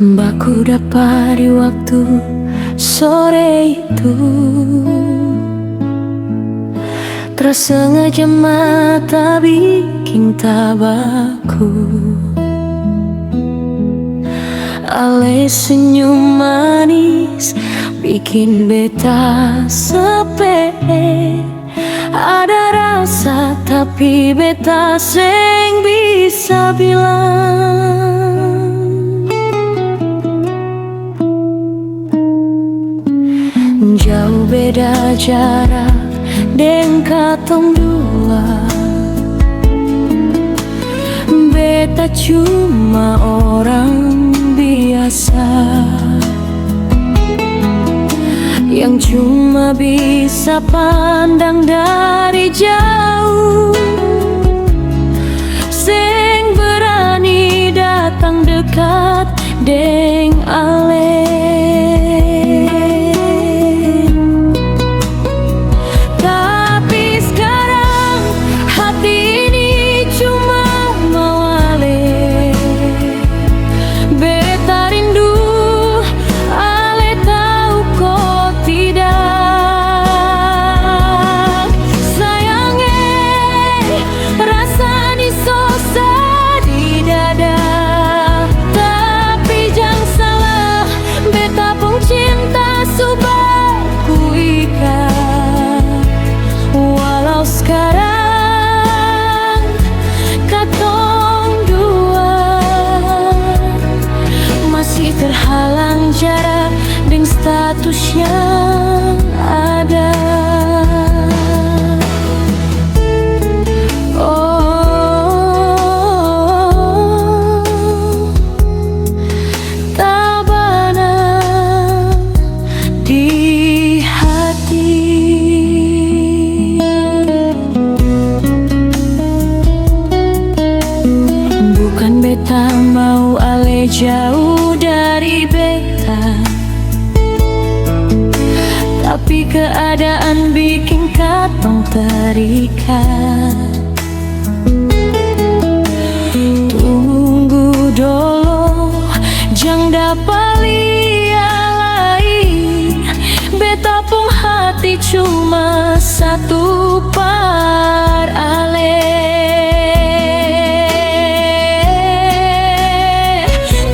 Baku dapat di waktu sore itu, tersengaja mata bikin tabaku. Ale senyum manis bikin beta sepe. Ada rasa tapi beta seng bisa bilang. Jauh beda jarak deng katong dua. Beta cuma orang biasa yang cuma bisa pandang dari jauh, seng berani datang dekat deng ale. Tapi sekarang hati ini cuma mau ale. Beta rindu ale tahu kok tidak. Sayangnya rasa ni susah di dada. Tapi jangan salah, beta pun cinta subah ku ikat. Walau sekarang katong dua masih terhalang jarak dengan status yang ada. Oh, tabana di hati. Bukan beta mau ale jauh dari beta, tapi keadaan bikin katong terikat. Tunggu dulu, jangan dapat lain. Beta pun hati cuma satu par ale.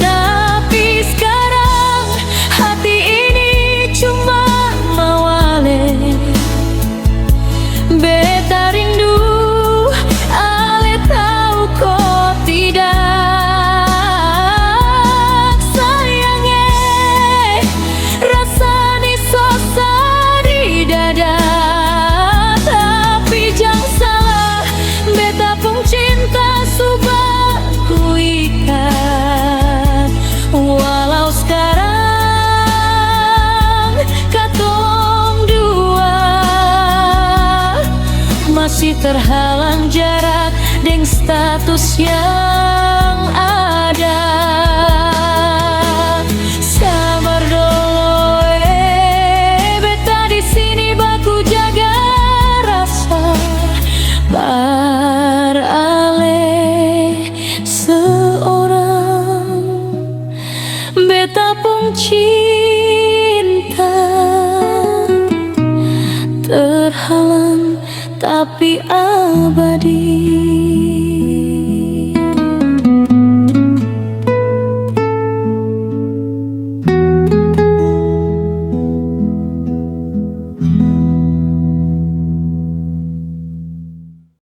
Tapi sekarang hati ini cuma mau ale. Beta rindu ale tahu kok tidak. Sayangnya rasa ni susah di dada. Tapi jangan salah, beta pun cinta subah ku ikat. Walau sekarang katong dua masih terhalang jarak dengan status yang ada. Sabar dulu, beta di sini baku jaga rasa. Beralih seorang, beta pun cinta terhalang tapi